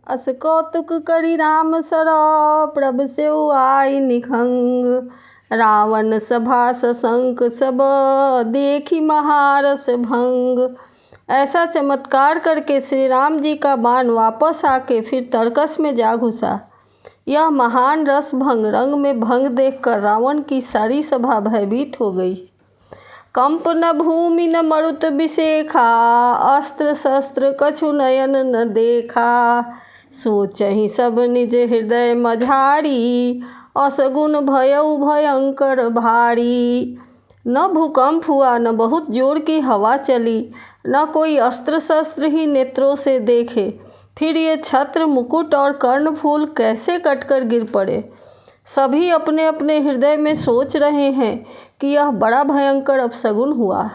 अस कौतुक करि राम सर प्रभ सेउ आई निखंग। रावण सभा सशंक सब देखी महारस भंग। ऐसा चमत्कार करके श्री राम जी का बाण वापस आके फिर तर्कस में जा घुसा। यह महान रस भंग रंग में भंग देखकर रावण की सारी सभा भयभीत हो गई। कंप न भूमि न मरुत बिसेखा, अस्त्र शस्त्र कछु नयन न देखा। सोचहि सब निज हृदय मझारी, असगुन भयउ भयंकर भारी। न भूकंप हुआ न बहुत जोर की हवा चली, न कोई अस्त्र शस्त्र ही नेत्रों से देखे। फिर ये छत्र मुकुट और कर्णफूल कैसे कटकर गिर पड़े। सभी अपने अपने हृदय में सोच रहे हैं कि यह बड़ा भयंकर अपशगुन हुआ।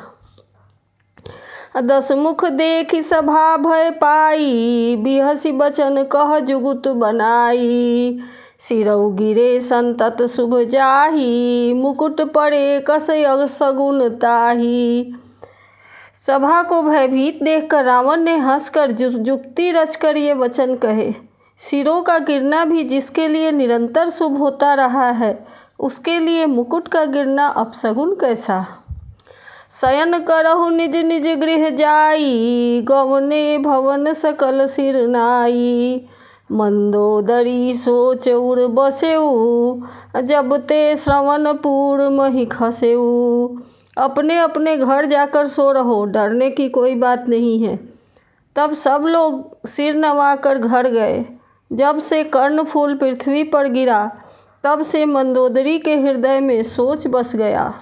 10 मुख देखि सभा भय पाई, बिहसी बचन कह जुगुत बनाई। सिरउ गिरे संतत शुभ जाहि, मुकुट पड़े कसय अपशगुन ताहि। सभा को भयभीत देखकर रावण ने हंसकर जुक्ति रचकर ये वचन कहे। सिरों का गिरना भी जिसके लिए निरंतर शुभ होता रहा है, उसके लिए मुकुट का गिरना अपशगुन कैसा। शयन करहु निज निज गृह जाई, गवने भवन सकल सिर नाई। मंदोदरी सोच उर बसेऊ, जब ते श्रवणपुर मही खसेऊ। अपने अपने घर जाकर सो रहो, डरने की कोई बात नहीं है। तब सब लोग सिर नवाकर घर गए। जब से कर्णफूल पृथ्वी पर गिरा, तब से मंदोदरी के हृदय में सोच बस गया।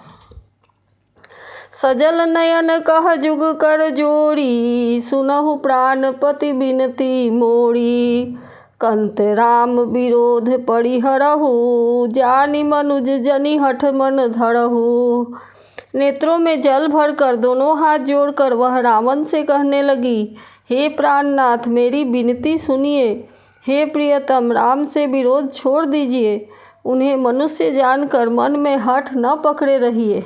सजल नयन कह जुग कर जोड़ी, सुनहु प्राणपति बिनती मोड़ी। कंत राम विरोध परिहरहु, जानि मनुज जनि हठ मन धरहु। नेत्रों में जल भरकर दोनों हाथ जोड़कर वह रावण से कहने लगी, हे प्राणनाथ मेरी विनती सुनिए। हे प्रियतम राम से विरोध छोड़ दीजिए, उन्हें मनुष्य जानकर मन में हठ न पकड़े रहिए।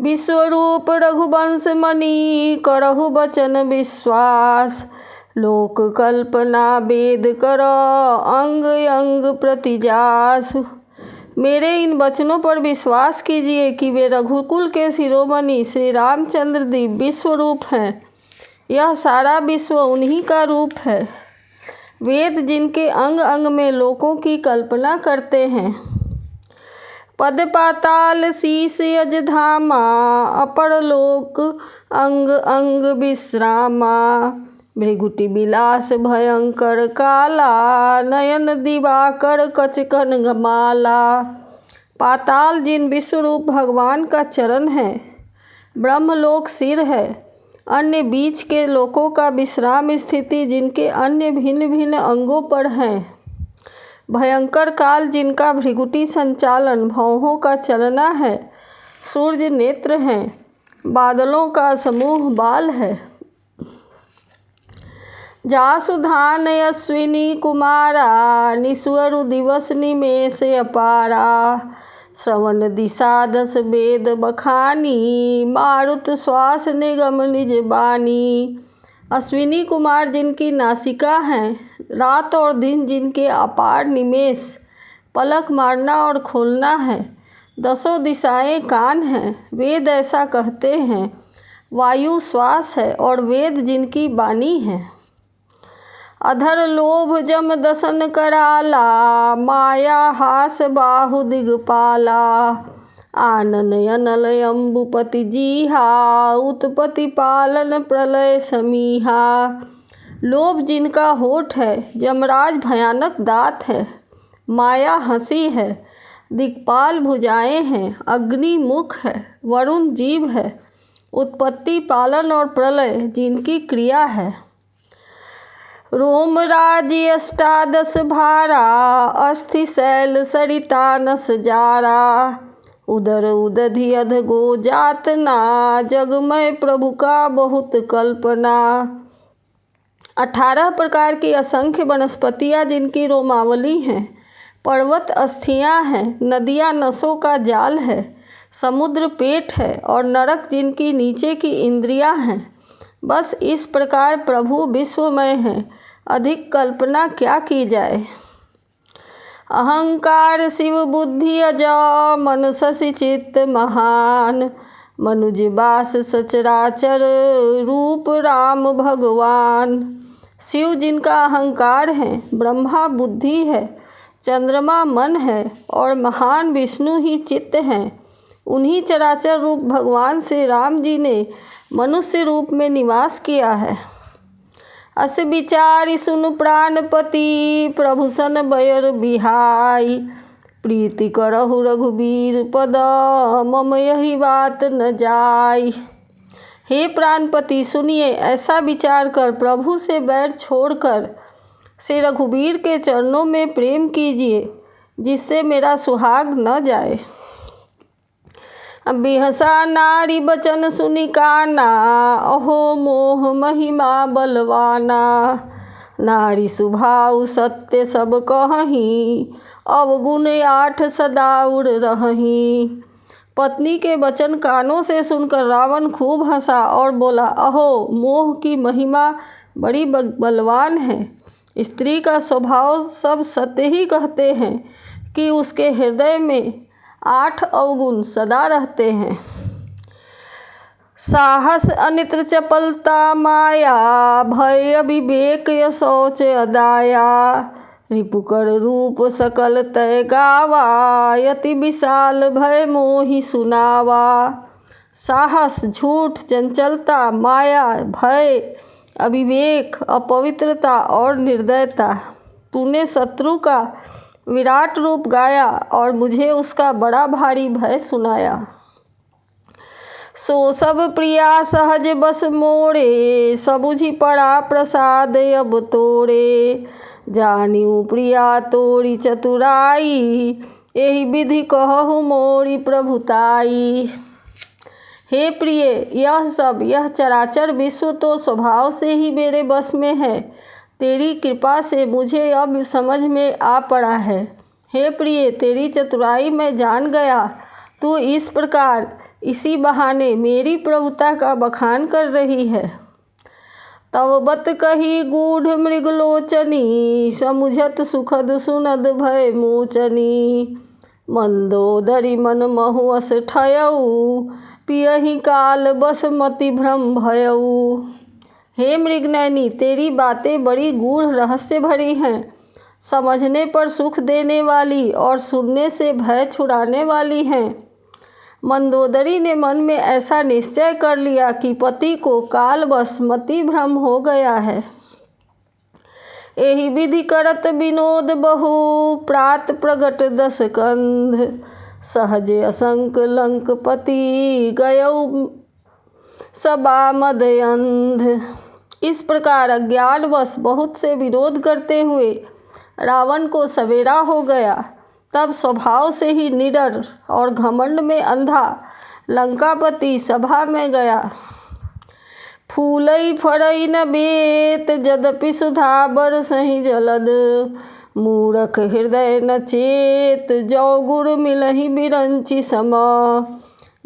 विश्वरूप रघुवंश मणि करहु वचन विश्वास, लोक कल्पना वेद कर अंग अंग प्रतिजास। मेरे इन वचनों पर विश्वास कीजिए कि वे रघुकुल के शिरोमणि श्री रामचंद्र दिव्य स्वरूप हैं। यह सारा विश्व उन्हीं का रूप है। वेद जिनके अंग अंग में लोकों की कल्पना करते हैं। पद पाताल शीस यज धामा, अपर लोक अंग अंग विश्रामा। भृगुटि विलास भयंकर काला, नयन दिवाकर कचकन माला। पाताल जिन विश्वरूप भगवान का चरण है, ब्रह्मलोक सिर है, अन्य बीच के लोकों का विश्राम स्थिति जिनके अन्य भिन्न भिन्न अंगों पर है। भयंकर काल जिनका भृगुटि संचालन भौहों का चलना है। सूर्य नेत्र हैं, बादलों का समूह बाल है। जासुधान अश्विनी कुमारा, निस्वरु दिवस निमेष अपारा। श्रवण दिशा 10 वेद बखानी, मारुत श्वास निगम निज बानी। अश्विनी कुमार जिनकी नासिका हैं, रात और दिन जिनके अपार निमेष, पलक मारना और खोलना है। 10 दिशाएं कान हैं, वेद ऐसा कहते हैं। वायु श्वास है और वेद जिनकी वाणी है। अधर लोभ जम दसन कराला, माया हास बाहु दिगपाला। आनन अनल अम्बुपति जीहा, उत्पत्ति पालन प्रलय समीहा। लोभ जिनका होठ है, यमराज भयानक दांत है। माया हंसी है, दिक्पाल भुजाएं हैं, अग्नि मुख है, वरुण जीव है। उत्पत्ति पालन और प्रलय जिनकी क्रिया है। रोम राज्य अष्टादश भारा, अस्थि शैल सरिता नस जारा। उदर उदधि अधगो जातना, जगमय प्रभु का बहुत कल्पना। 18 प्रकार की असंख्य वनस्पतियाँ जिनकी रोमावली हैं। पर्वत अस्थियाँ हैं, नदियाँ नसों का जाल है। समुद्र पेट है और नरक जिनकी नीचे की इंद्रियाँ हैं। बस इस प्रकार प्रभु विश्वमय हैं। अधिक कल्पना क्या की जाए। अहंकार शिव बुद्धि अजा मन शशि चित्त महान, मनुज बास सचराचर रूप राम भगवान। शिव जिनका अहंकार है, ब्रह्मा बुद्धि है, चंद्रमा मन है और महान विष्णु ही चित्त हैं, उन्हीं चराचर रूप भगवान श्री राम जी ने मनुष्य रूप में निवास किया है। अस विचारि सुनु प्राणपति, प्रभु सन बयर बिहाई, प्रीति करहु रघुबीर पद, मम यही बात न जाय। हे प्राणपति सुनिए, ऐसा विचार कर प्रभु से बैर छोड़कर श्री रघुबीर के चरणों में प्रेम कीजिए, जिससे मेरा सुहाग न जाए। बिहसा नारी बचन सुनि काना, अहो मोह महिमा बलवाना, नारी स्वभाव सत्य सब कहहीं, अवगुण 8 सदा उड़ रहहीं। पत्नी के वचन कानों से सुनकर रावण खूब हंसा और बोला, अहो मोह की महिमा बड़ी बलवान है। स्त्री का स्वभाव सब सत्य ही कहते हैं कि उसके हृदय में 8 अवगुण सदा रहते हैं। साहस अनित्र चपलता माया, भय अविवेक शौच अदाया, रिपुकर रूप सकल तय गावा, यति विशाल भय मोहि सुनावा। साहस, झूठ, चंचलता, माया, भय, अविवेक, अपवित्रता और निर्दयता। तूने शत्रु का विराट रूप गाया और मुझे उसका बड़ा भारी भय सुनाया। सो सब प्रिया सहज बस मोरे, सबुझि पड़ा प्रसाद अब तोरे, जानिउ प्रिया तोरी चतुराई, एहि विधि कहु मोरी प्रभुताई। हे प्रिय, यह चराचर विश्व तो स्वभाव से ही मेरे बस में है, तेरी कृपा से मुझे अब समझ में आ पड़ा है। हे प्रिय, तेरी चतुराई मैं जान गया। तू इस प्रकार इसी बहाने मेरी प्रभुता का बखान कर रही है। तव बत कही गूढ़ मृगलोचनी, समुझत सुखद सुनद भय मोचनी, मंदोदरी मन महु अस ठयऊ, पियहि काल बस मति भ्रम भयऊ। हे मृगनयनी, तेरी बातें बड़ी गूढ़ रहस्य भरी हैं, समझने पर सुख देने वाली और सुनने से भय छुड़ाने वाली हैं। मंदोदरी ने मन में ऐसा निश्चय कर लिया कि पति को कालवश मति भ्रम हो गया है। एहि विधि करत विनोद बहु, प्रात प्रगट 10 कंध, सहज असंक लंक पति, गयऊ सबा मदयंध। इस प्रकार अज्ञानवश बहुत से विरोध करते हुए रावण को सवेरा हो गया। तब स्वभाव से ही निडर और घमंड में अंधा लंकापति सभा में गया। फूलई फरई न बेत, यद्यपि सुधा बरसहि जलद, मूरख हृदय न चेत, जौ गुर मिलहि बिरंचि सम।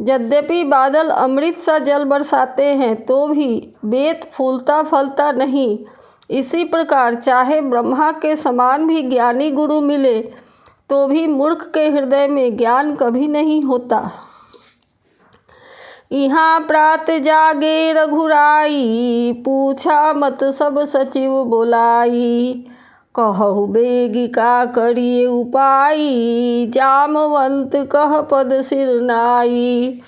यद्यपि बादल अमृत सा जल बरसाते हैं तो भी बेत फूलता फलता नहीं, इसी प्रकार चाहे ब्रह्मा के समान भी ज्ञानी गुरु मिले तो भी मूर्ख के हृदय में ज्ञान कभी नहीं होता। यहाँ प्रात जागे रघुराई, पूछा मत सब सचिव बोलाई, कहु बेगी का करिए उपाई, जामवंत कह पद सिर नाई।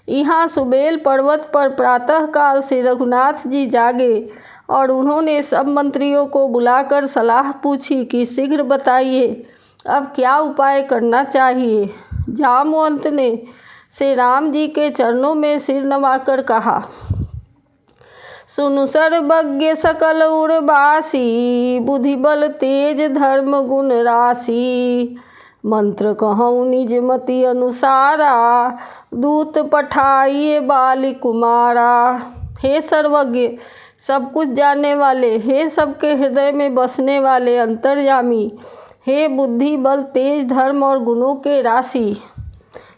यहाँ सुबेल पर्वत पर प्रातः काल से रघुनाथ जी जागे और उन्होंने सब मंत्रियों को बुलाकर सलाह पूछी कि शीघ्र बताइए अब क्या उपाय करना चाहिए। जामवंत ने श्री राम जी के चरणों में सिर नवाकर कहा, सुनु सर्वज्ञ सकल उर्वासी, बुद्धि बल तेज धर्म गुण राशि, मंत्र कहूँ निज मति अनुसारा, दूत पठाइए बाली कुमारा। हे सर्वज्ञ, सब कुछ जानने वाले, हे सबके हृदय में बसने वाले अंतर्यामी, हे बुद्धि बल तेज धर्म और गुणों के राशि,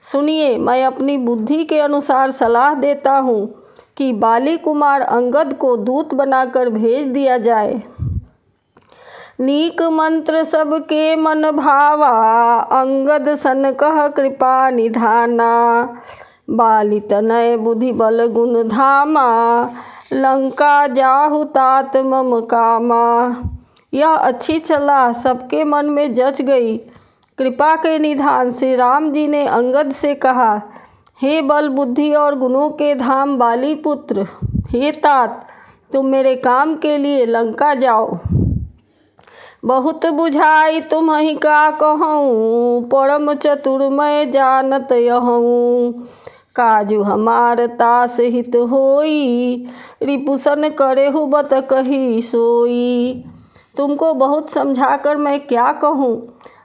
सुनिए मैं अपनी बुद्धि के अनुसार सलाह देता हूँ कि बाली कुमार अंगद को दूत बनाकर भेज दिया जाए। नीक मंत्र सबके मन भावा, अंगद सन कह कृपा निधाना। बाली तनय बुद्धि बल गुण धामा, लंका जाहु तात मम कामा। यह अच्छी सलाह सबके मन में जच गई। कृपा के निधान श्री राम जी ने अंगद से कहा, हे बल बुद्धि और गुणों के धाम बाली पुत्र, हे तात, तुम मेरे काम के लिए लंका जाओ। बहुत बुझाई तुम्हि का कहूँ, परम चतुर मैं जानत यहूँ। काजू हमार तास हित होई, रिपुसन करेहु बत कही सोई। तुमको बहुत समझाकर मैं क्या कहूँ।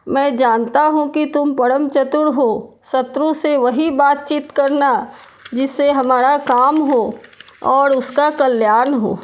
मैं जानता हूँ कि तुम परम चतुर हो। शत्रु से वही बातचीत करना जिससे हमारा काम हो और उसका कल्याण हो।